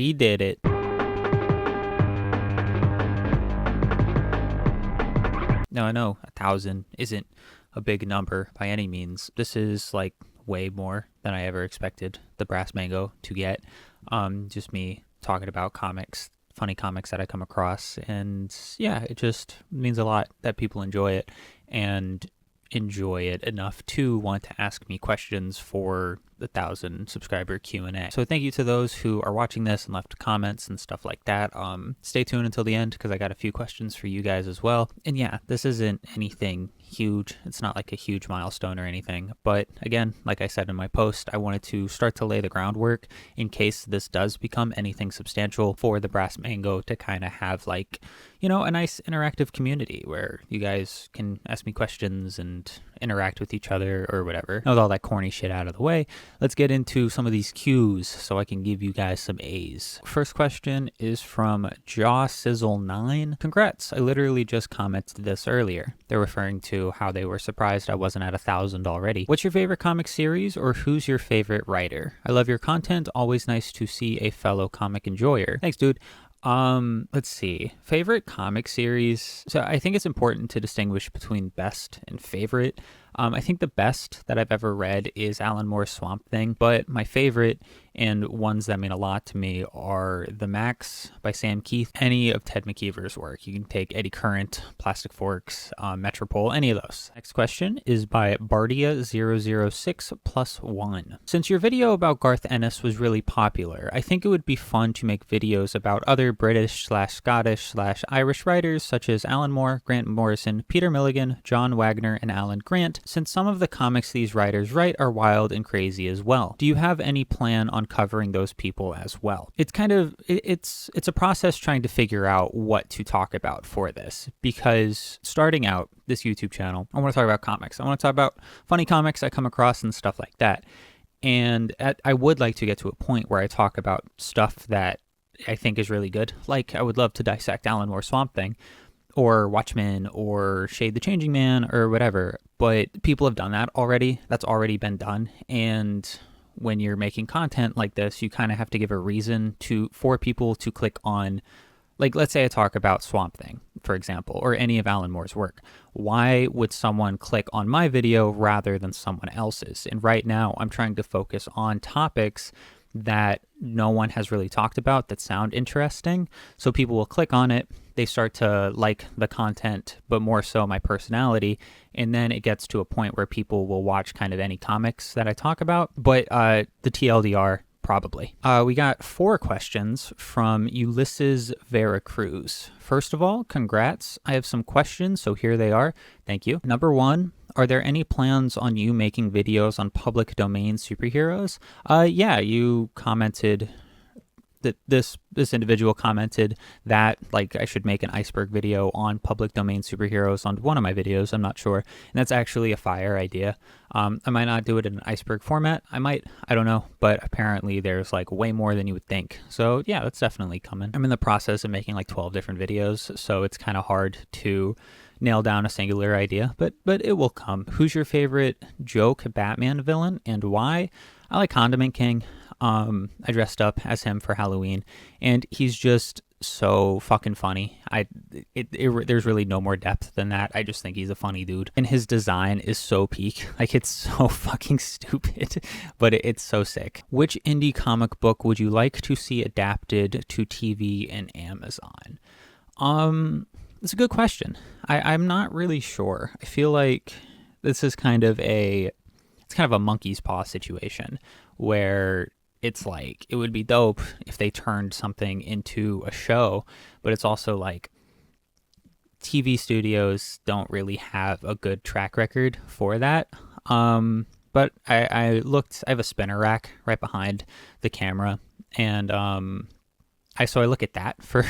We did it. Now, I know 1,000 isn't a big number by any means. This is like way more than I ever expected the Brass Mango to get. Just me talking about comics, funny comics that I come across. And yeah, it just means a lot that people enjoy it and enjoy it enough to want to ask me questions for the 1,000 subscriber Q&A. So thank you to those who are watching this and left comments and stuff like that. Stay tuned until the end because I got a few questions for you guys as well. And yeah, this isn't anything huge. It's not like a huge milestone or anything. But again, like I said in my post, I wanted to start to lay the groundwork in case this does become anything substantial for the Brass Mango to kind of have like, you know, a nice interactive community where you guys can ask me questions and interact with each other or whatever. Now, with all that corny shit out of the way, let's get into some of these Q's so I can give you guys some A's. First question is from JawSizzle9. Congrats, I literally just commented this earlier. They're referring to how they were surprised I wasn't at 1,000 already. What's your favorite comic series or who's your favorite writer? I love your content. Always nice to see a fellow comic enjoyer. Thanks, dude. Let's see. Favorite comic series. So I think it's important to distinguish between best and favorite. I think the best that I've ever read is Alan Moore's Swamp Thing, but my favorite and ones that mean a lot to me are The Max by Sam Keith, any of Ted McKeever's work. You can take Eddie Current, Plastic Forks, Metropole, any of those. Next question is by Bardia006+1. Since your video about Garth Ennis was really popular, I think it would be fun to make videos about other British/Scottish/Irish writers such as Alan Moore, Grant Morrison, Peter Milligan, John Wagner, and Alan Grant, since some of the comics these writers write are wild and crazy as well. Do you have any plan on covering those people as well? It's kind of, it's a process trying to figure out what to talk about for this, because starting out this YouTube channel, I want to talk about comics. I want to talk about funny comics I come across and stuff like that. And I would like to get to a point where I talk about stuff that I think is really good. Like I would love to dissect Alan Moore's Swamp Thing, or Watchmen, or Shade the Changing Man, or whatever. But people have done that already. That's already been done. And when you're making content like this, you kind of have to give a reason for people to click on, like, let's say I talk about Swamp Thing, for example, or any of Alan Moore's work. Why would someone click on my video rather than someone else's? And right now, I'm trying to focus on topics that no one has really talked about that sound interesting. So people will click on it, they start to like the content, but more so my personality. And then it gets to a point where people will watch kind of any comics that I talk about. But the TLDR, probably. We got 4 questions from Ulysses Veracruz. First of all, congrats. I have some questions, so here they are. Thank you. Number 1, are there any plans on you making videos on public domain superheroes? Yeah, you commented that this individual commented that like I should make an iceberg video on public domain superheroes on one of my videos. I'm not sure. And that's actually a fire idea. I might not do it in an iceberg format. I might, I don't know, but apparently there's like way more than you would think. So yeah, that's definitely coming. I'm in the process of making like 12 different videos, so it's kind of hard to nail down a singular idea, but it will come. Who's your favorite joke Batman villain and why? I like Condiment King. I dressed up as him for Halloween, and he's just so fucking funny. There's really no more depth than that. I just think he's a funny dude, and his design is so peak. Like, it's so fucking stupid, but it's so sick. Which indie comic book would you like to see adapted to TV and Amazon? It's a good question. I'm not really sure. I feel like this is kind of a monkey's paw situation where it's like, it would be dope if they turned something into a show, but it's also like TV studios don't really have a good track record for that. But I looked, I have a spinner rack right behind the camera, and I look at that for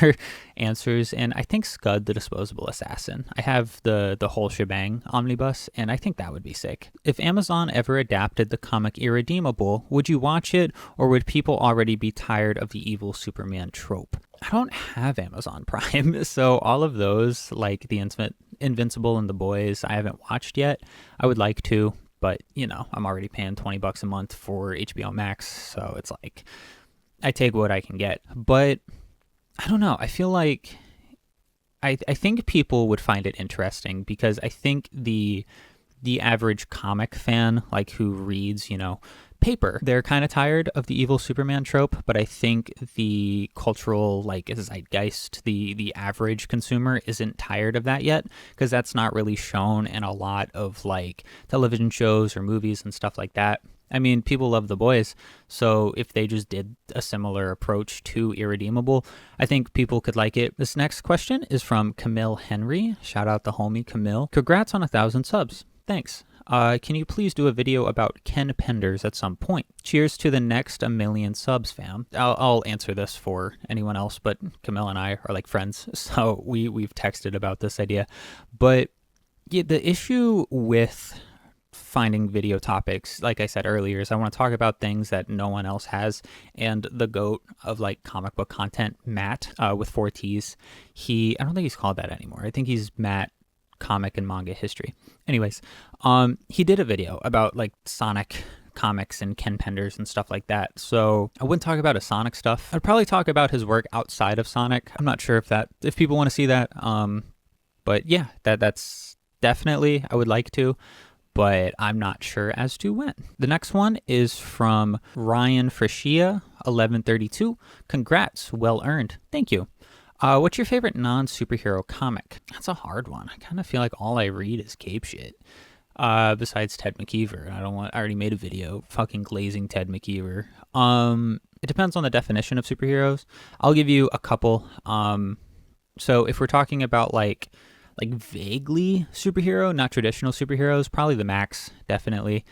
answers, and I think Scud the Disposable Assassin. I have the whole shebang omnibus, and I think that would be sick. If Amazon ever adapted the comic Irredeemable, would you watch it, or would people already be tired of the evil Superman trope? I don't have Amazon Prime, so all of those, like the Invincible and The Boys, I haven't watched yet. I would like to, but, you know, I'm already paying $20 a month for HBO Max, so it's like, I take what I can get. But I don't know. I feel like I think people would find it interesting because I think the average comic fan, like who reads, paper, they're kind of tired of the evil Superman trope, but I think the cultural, like, zeitgeist, the average consumer isn't tired of that yet, because that's not really shown in a lot of, like, television shows or movies and stuff like that. I mean, people love The Boys, so if they just did a similar approach to Irredeemable, I think people could like it. This next question is from Camille Henry. Shout out the homie Camille. Congrats on 1,000 subs. Thanks. Can you please do a video about Ken Penders at some point? Cheers to the next 1 million subs, fam. I'll answer this for anyone else, but Camille and I are like friends, so we've texted about this idea. But yeah, the issue with finding video topics, like I said earlier, is I want to talk about things that no one else has. And the GOAT of like comic book content, Matt, with 4 T's, I don't think he's called that anymore. I think he's Matt Comic and Manga History. Anyways, he did a video about like Sonic comics and Ken Penders and stuff like that. So I wouldn't talk about his Sonic stuff. I'd probably talk about his work outside of Sonic. I'm not sure if people want to see that. But yeah, that's definitely, I would like to, but I'm not sure as to when. The next one is from Ryan Freshia, 1132. Congrats, well earned. Thank you. What's your favorite non-superhero comic? That's a hard one. I kind of feel like all I read is cape shit. Besides Ted McKeever. I already made a video fucking glazing Ted McKeever. It depends on the definition of superheroes. I'll give you a couple. So if we're talking about like vaguely superhero, not traditional superheroes, probably the Max, definitely.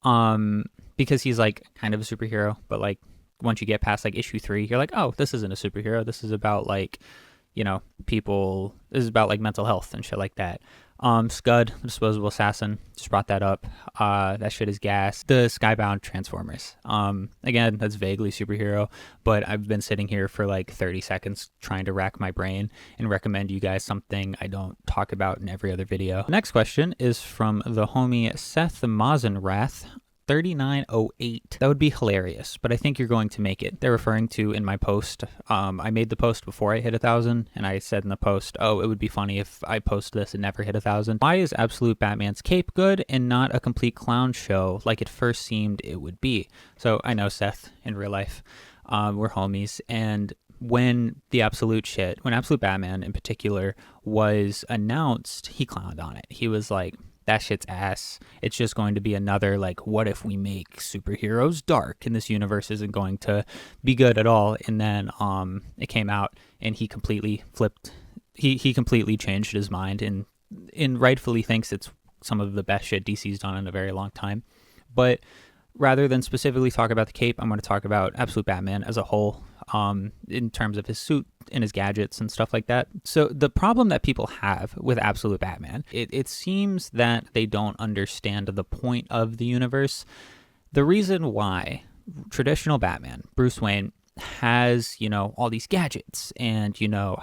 Because he's like kind of a superhero, but like once you get past like issue 3, you're like, oh, this isn't a superhero. This is about like, people. This is about like mental health and shit like that. Scud, Disposable Assassin, just brought that up. That shit is gas. The Skybound Transformers. Again, that's vaguely superhero, but I've been sitting here for like 30 seconds trying to rack my brain and recommend you guys something I don't talk about in every other video. The next question is from the homie Seth Mazenrath. 3908. That would be hilarious, but I think you're going to make it. They're referring to in my post. I made the post before I hit 1,000, and I said in the post, oh, it would be funny if I post this and never hit 1,000. Why is Absolute Batman's cape good and not a complete clown show like it first seemed it would be? So I know Seth in real life. We're homies, and when Absolute Batman in particular was announced, he clowned on it. He was like, that shit's ass. It's just going to be another, like, what if we make superheroes dark and this universe isn't going to be good at all? And then it came out and he completely flipped. He completely changed his mind and rightfully thinks it's some of the best shit DC's done in a very long time. But rather than specifically talk about the cape, I'm going to talk about Absolute Batman as a whole, in terms of his suit and his gadgets and stuff like that. So the problem that people have with Absolute Batman, it seems that they don't understand the point of the universe. The reason why traditional Batman, Bruce Wayne, has, all these gadgets and,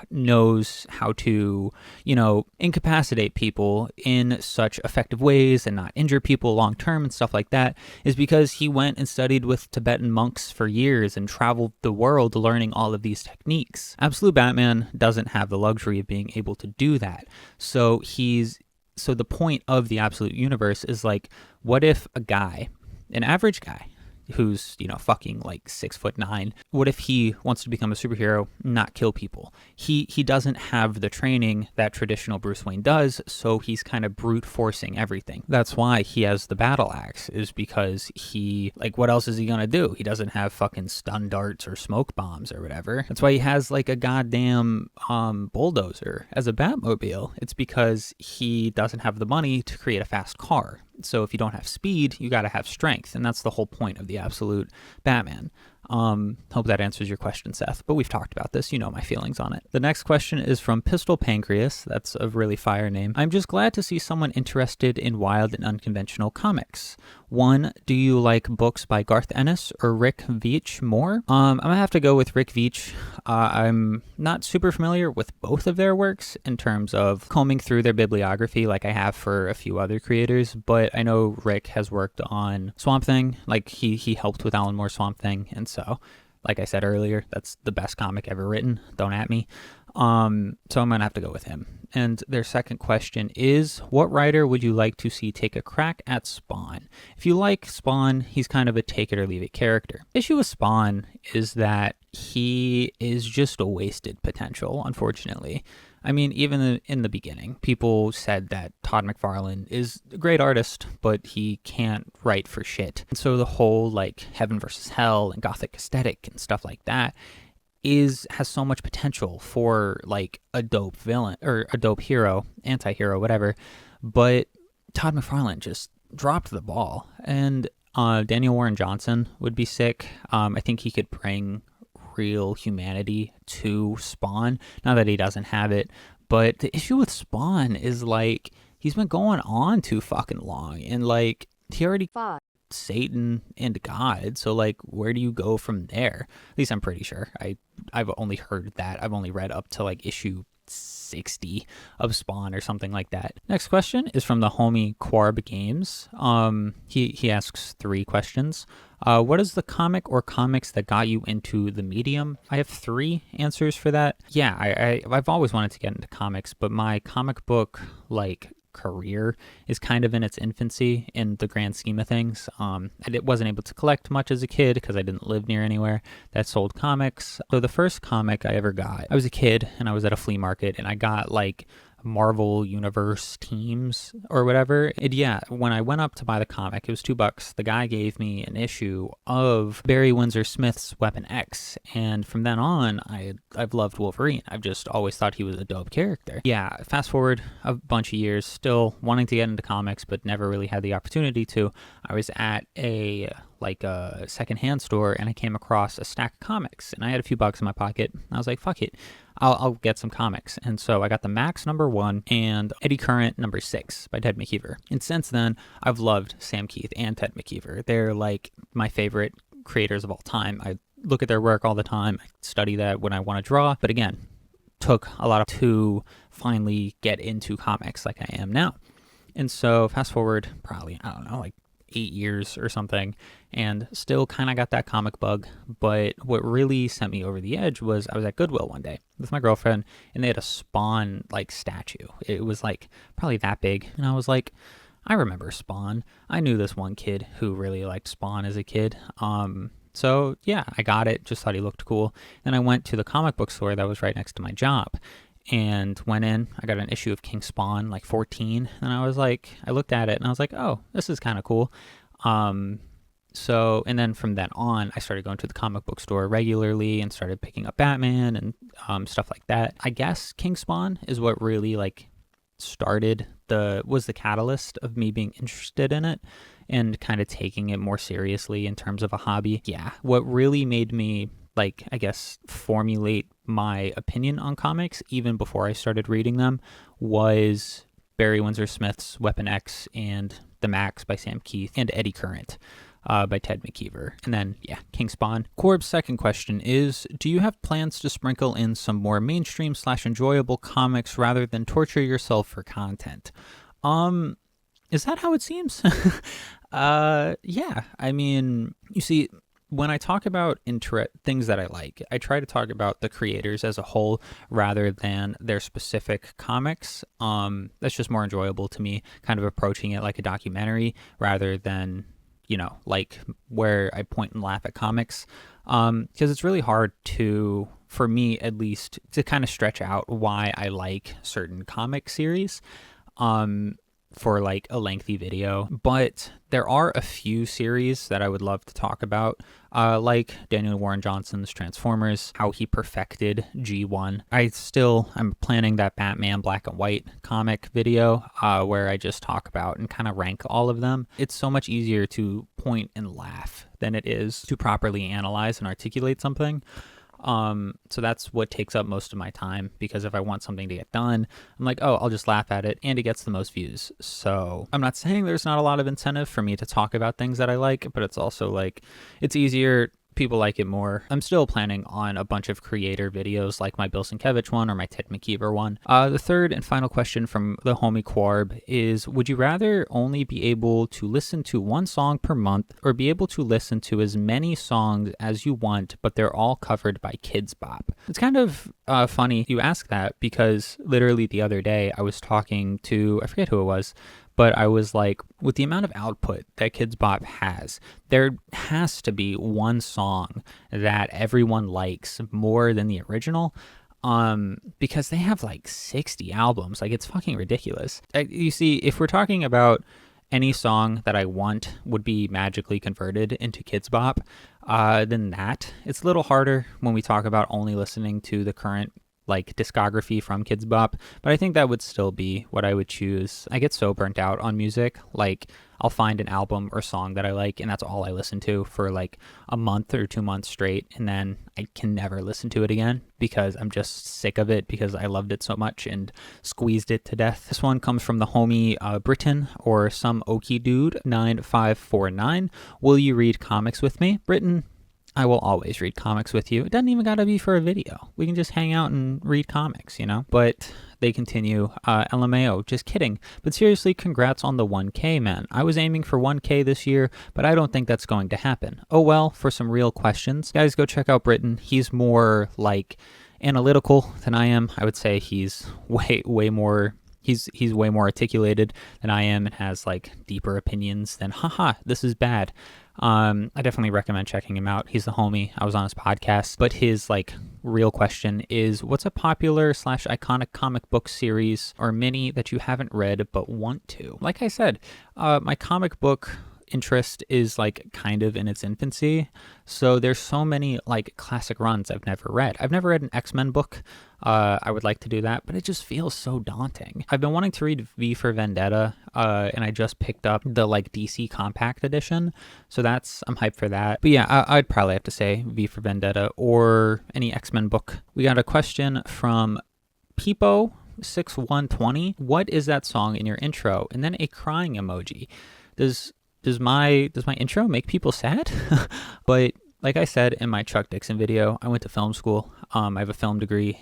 knows how to, incapacitate people in such effective ways and not injure people long term and stuff like that is because he went and studied with Tibetan monks for years and traveled the world learning all of these techniques. Absolute Batman doesn't have the luxury of being able to do that. So the point of the Absolute Universe is like, what if an average guy, who's, fucking like 6'9", what if he wants to become a superhero, not kill people? He doesn't have the training that traditional Bruce Wayne does, so he's kind of brute forcing everything. That's why he has the battle axe, is because what else is he gonna do? He doesn't have fucking stun darts or smoke bombs or whatever. That's why he has like a goddamn bulldozer as a Batmobile. It's because he doesn't have the money to create a fast car. So if you don't have speed, you got to have strength. And that's the whole point of the Absolute Batman. Hope that answers your question, Seth. But we've talked about this. You know my feelings on it. The next question is from Pistol Pancreas. That's a really fire name. I'm just glad to see someone interested in wild and unconventional comics. 1, do you like books by Garth Ennis or Rick Veitch more? I'm going to have to go with Rick Veitch. I'm not super familiar with both of their works in terms of combing through their bibliography like I have for a few other creators, but I know Rick has worked on Swamp Thing. Like he helped with Alan Moore's Swamp Thing, and so Like I said earlier, that's the best comic ever written. Don't at me. So I'm going to have to go with him. And their second question is, what writer would you like to see take a crack at Spawn? If you like Spawn, he's kind of a take it or leave it character. The issue with Spawn is that he is just a wasted potential, unfortunately. I mean, even in the beginning, people said that Todd McFarlane is a great artist, but he can't write for shit. And so the whole like heaven versus hell and gothic aesthetic and stuff like that has so much potential for like a dope villain or a dope hero, anti-hero, whatever. But Todd McFarlane just dropped the ball. And Daniel Warren Johnson would be sick. I think he could bring real humanity to Spawn. Not that he doesn't have it, but the issue with Spawn is like he's been going on too fucking long, and like he already fought Satan and God, so like where do you go from there? At least I'm pretty sure. I've only heard that. I've only read up to like issue 60 of Spawn or something like that. Next question is from the homie Quarb Games. He asks 3 questions. What is the comic or comics that got you into the medium? I have 3 answers for that. Yeah, I've always wanted to get into comics, but my comic book like career is kind of in its infancy in the grand scheme of things. I wasn't able to collect much as a kid because I didn't live near anywhere that sold comics. So the first comic I ever got, I was a kid and I was at a flea market and I got like Marvel Universe teams or whatever. And yeah, when I went up to buy the comic, it was $2. The guy gave me an issue of Barry Windsor Smith's Weapon X, and from then on, I've loved Wolverine. I've just always thought he was a dope character. Yeah, fast forward a bunch of years, still wanting to get into comics, but never really had the opportunity to. I was at a secondhand store and I came across a stack of comics and I had a few bucks in my pocket. I was like, fuck it, I'll get some comics. And so I got the Max #1 and Eddie Current #6 by Ted McKeever. And since then, I've loved Sam Keith and Ted McKeever. They're like my favorite creators of all time. I look at their work all the time. I study that when I want to draw. But again, took a lot to finally get into comics like I am now. And so fast forward probably, I don't know, like 8 years or something, and still kind of got that comic bug. But what really sent me over the edge was I was at Goodwill one day with my girlfriend and they had a Spawn like statue. It was like probably that big, and I was like, I remember Spawn. I knew this one kid who really liked Spawn as a kid. So yeah, I got it, just thought he looked cool. Then I went to the comic book store that was right next to my job and went in. I got an issue of King Spawn, like 14, and I was like, I looked at it and I was like, oh, this is kind of cool. So, and then from then on, I started going to the comic book store regularly and started picking up Batman and stuff like that. I guess King Spawn is what really like was the catalyst of me being interested in it and kind of taking it more seriously in terms of a hobby. Yeah, what really made me like, I guess, formulate my opinion on comics even before I started reading them was Barry Windsor Smith's Weapon X and The Max by Sam Keith and Eddie Current by Ted McKeever. And then, yeah, King Spawn. Corb's second question is, do you have plans to sprinkle in some more mainstream / enjoyable comics rather than torture yourself for content? Is that how it seems? Yeah, I mean, you see, when I talk about things that I like, I try to talk about the creators as a whole rather than their specific comics. That's just more enjoyable to me, kind of approaching it like a documentary rather than, like where I point and laugh at comics. Because it's really hard for me at least, to kind of stretch out why I like certain comic series. For like a lengthy video, but there are a few series that I would love to talk about, like Daniel Warren Johnson's Transformers, how he perfected G1. I'm planning that Batman Black and White comic video where I just talk about and kind of rank all of them. It's so much easier to point and laugh than it is to properly analyze and articulate something. So that's what takes up most of my time, because if I want something to get done, I'm like, oh, I'll just laugh at it and it gets the most views. So I'm not saying there's not a lot of incentive for me to talk about things that I like, but it's also like, it's easier people like it more. I'm still planning on a bunch of creator videos like my Bill Sienkiewicz one or my Ted McKeever one. The third and final question from the homie Quarb is, would you rather only be able to listen to one song per month or be able to listen to as many songs as you want, but they're all covered by Kids Bop? It's kind of funny you ask that, because literally the other day I was talking to, I forget who it was, but I was like, with the amount of output that Kids Bop has, there has to be one song that everyone likes more than the original. Because they have like 60 albums. Like, it's fucking ridiculous. You see, if we're talking about any song that I want would be magically converted into Kids Bop, then that, it's a little harder when we talk about only listening to the current like discography from Kids Bop, but I think that would still be what I would choose. I get so burnt out on music. Like, I'll find an album or song that I like, and that's all I listen to for like a month or 2 months straight, and then I can never listen to it again because I'm just sick of it because I loved it so much and squeezed it to death. This one comes from the homie Britain, or some Okie Dude 9549. Will you read comics with me? Britain, I will always read comics with you. It doesn't even gotta be for a video. We can just hang out and read comics, you know? But they continue, LMAO, just kidding. But seriously, congrats on the 1K, man. I was aiming for 1K this year, but I don't think that's going to happen. Oh well, for some real questions, guys, go check out Britain. He's more like analytical than I am. I would say he's way more... He's way more articulated than I am and has like deeper opinions than, haha, this is bad. I definitely recommend checking him out. He's the homie. I was on his podcast. But his like real question is, what's a popular / iconic comic book series or mini that you haven't read but want to? Like I said, my comic book interest is like kind of in its infancy, so there's so many like classic runs I've never read. I've never read an X-Men book. I would like to do that, but it just feels so daunting. I've been wanting to read V for Vendetta, and I just picked up the like DC Compact Edition, so I'm hyped for that. But yeah, I'd probably have to say V for Vendetta or any X-Men book. We got a question from Peepo 6120. What is that song in your intro? And then a crying emoji. Does my intro make people sad? But like I said in my Chuck Dixon video, I went to film school. I have a film degree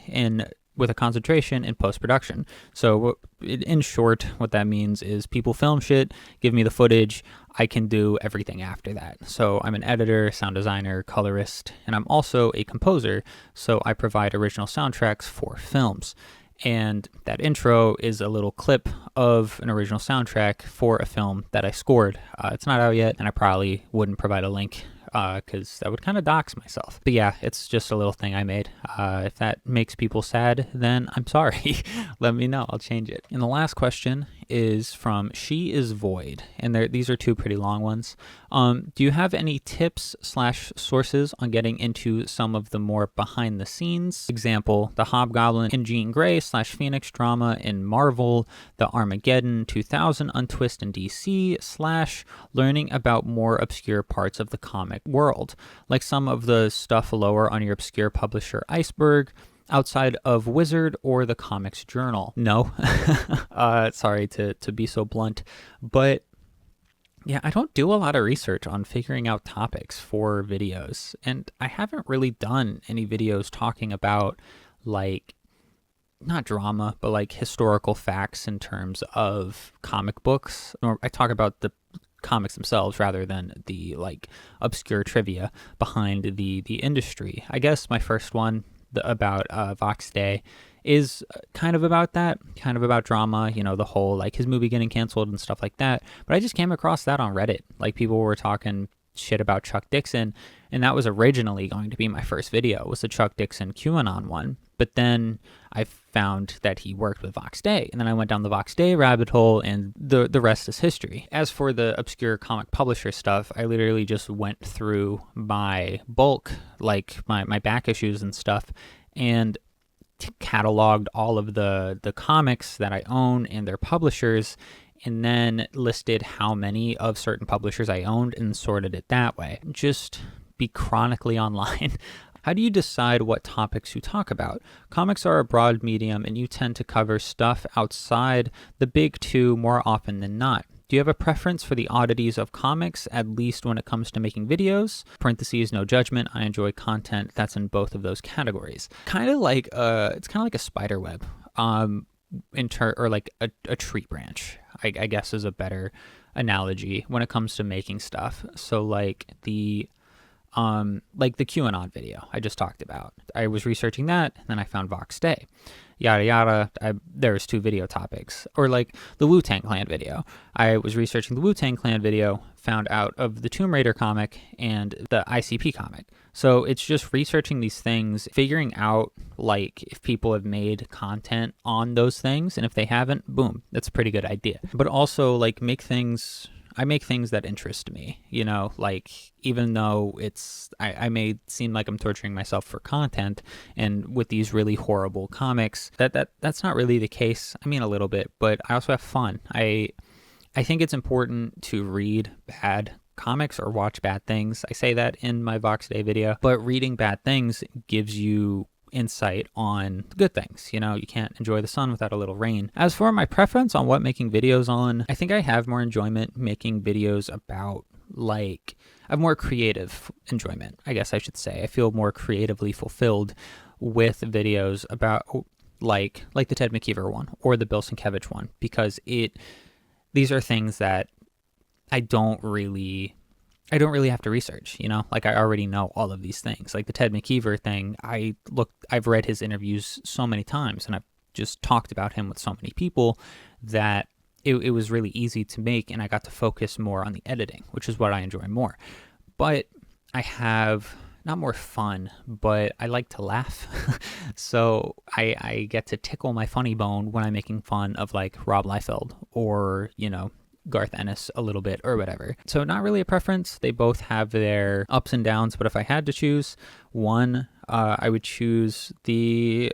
with a concentration in post-production. So in short, what that means is people film shit, give me the footage, I can do everything after that. So I'm an editor, sound designer, colorist, and I'm also a composer. So I provide original soundtracks for films. And that intro is a little clip of an original soundtrack for a film that I scored. It's not out yet, and I probably wouldn't provide a link because that would kind of dox myself. But yeah, it's just a little thing I made. If that makes people sad, then I'm sorry. Let me know. I'll change it. And the last question is from She Is Void, and these are two pretty long ones. Do you have any tips / sources on getting into some of the more behind the scenes? Example, the Hobgoblin and Jean Grey / Phoenix drama in Marvel, the Armageddon 2000 untwist in DC / learning about more obscure parts of the comic world, like some of the stuff lower on your obscure publisher iceberg, outside of Wizard or the Comics Journal. No. Sorry to be so blunt, but yeah, I don't do a lot of research on figuring out topics for videos, and I haven't really done any videos talking about like, not drama, but like historical facts in terms of comic books. Or I talk about the comics themselves rather than the like obscure trivia behind the industry. I guess my first one about Vox Day is kind of about that, kind of about drama, you know, the whole like his movie getting canceled and stuff like that. But I just came across that on Reddit. Like, people were talking shit about Chuck Dixon, and that was originally going to be my first video, was the Chuck Dixon QAnon one. But then I found that he worked with Vox Day, and then I went down the Vox Day rabbit hole, and the rest is history. As for the obscure comic publisher stuff, I literally just went through my bulk, like my back issues and stuff, and cataloged all of the comics that I own and their publishers, and then listed how many of certain publishers I owned and sorted it that way. Just be chronically online. How do you decide what topics you talk about? Comics are a broad medium, and you tend to cover stuff outside the big two more often than not. Do Do you have a preference for the oddities of comics, at least when it comes to making videos? Parentheses, no judgment. I enjoy content that's in both of those categories. Kind of like it's kind of like a spider web, or like a tree branch, I guess is a better analogy when it comes to making stuff. So like the QAnon video I just talked about. I was researching that, and then I found Vox Day. Yada yada. There's 2 video topics. Or like the Wu-Tang Clan video. I was researching the Wu-Tang Clan video, found out of the Tomb Raider comic and the ICP comic. So it's just researching these things, figuring out like if people have made content on those things, and if they haven't, boom, that's a pretty good idea. But also like I make things that interest me, you know, like even though I may seem like I'm torturing myself for content, and with these really horrible comics, that's not really the case. I mean, a little bit, but I also have fun. I think it's important to read bad comics or watch bad things. I say that in my Vox Day video, but reading bad things gives you insight on good things. You know, you can't enjoy the sun without a little rain. As for my preference on what making videos on, I think I have more enjoyment making videos about I have more creative enjoyment, I guess I should say. I feel more creatively fulfilled with videos about like the Ted McKeever one or the Bill Sienkiewicz one, because these are things that I don't really have to research, you know, like I already know all of these things. Like the Ted McKeever thing, I've read his interviews so many times, and I've just talked about him with so many people that it was really easy to make, and I got to focus more on the editing, which is what I enjoy more. But I have not more fun, but I like to laugh. So I get to tickle my funny bone when I'm making fun of like Rob Liefeld or, you know, Garth Ennis a little bit or whatever. So not really a preference. They both have their ups and downs, but if I had to choose one, I would choose the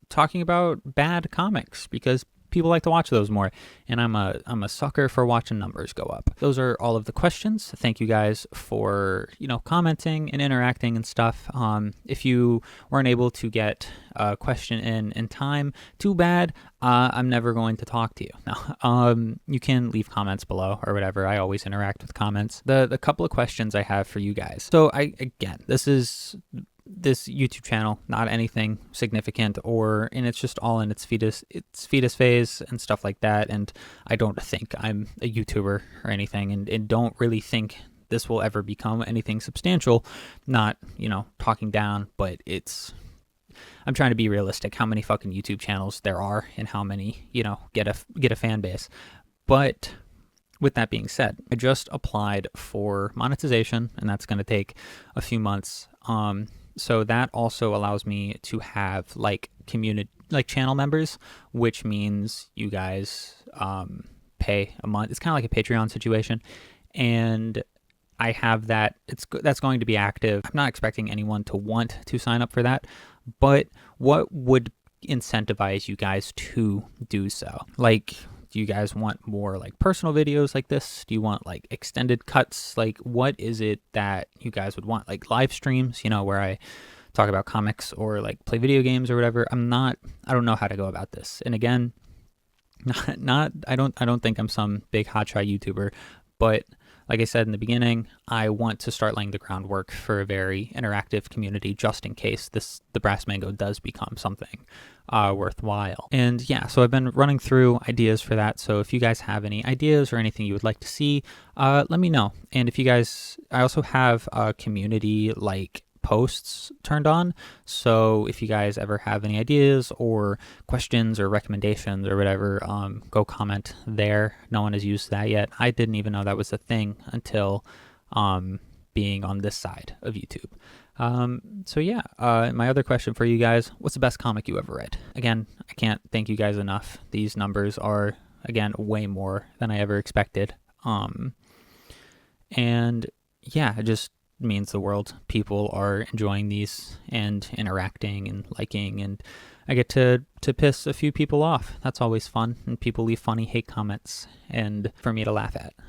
talking about bad comics, because people like to watch those more, and I'm a sucker for watching numbers go up. Those are all of the questions. Thank you guys for, you know, commenting and interacting and stuff. If you weren't able to get a question in time, too bad. I'm never going to talk to you. No. You can leave comments below or whatever. I always interact with comments. The couple of questions I have for you guys. So this YouTube channel, not anything significant, and it's just all in its fetus phase and stuff like that. And I don't think I'm a YouTuber or anything, and don't really think this will ever become anything substantial. Not, you know, talking down, but I'm trying to be realistic. How many fucking YouTube channels there are, and how many, you know, get a fan base. But with that being said, I just applied for monetization, and that's going to take a few months. So that also allows me to have like community, like channel members, which means you guys pay a month. It's kind of like a Patreon situation, and I have that. That's going to be active. I'm not expecting anyone to want to sign up for that, but what would incentivize you guys to do so? Like, do you guys want more like personal videos like this? Do you want like extended cuts? Like, what is it that you guys would want? Like live streams, you know, where I talk about comics or like play video games or whatever. I don't know how to go about this. And again, I don't think I'm some big hotshot YouTuber, but like I said in the beginning, I want to start laying the groundwork for a very interactive community, just in case the Brass Mango does become something worthwhile. And yeah, so I've been running through ideas for that. So if you guys have any ideas or anything you would like to see, let me know. And if you guys, I also have a community like posts turned on. So if you guys ever have any ideas or questions or recommendations or whatever, go comment there. No one has used that yet. I didn't even know that was a thing until being on this side of YouTube. So yeah, my other question for you guys, what's the best comic you ever read? Again, I can't thank you guys enough. These numbers are, again, way more than I ever expected. And yeah, it just means the world. People are enjoying these and interacting and liking, and I get to piss a few people off. That's always fun, and people leave funny hate comments and for me to laugh at.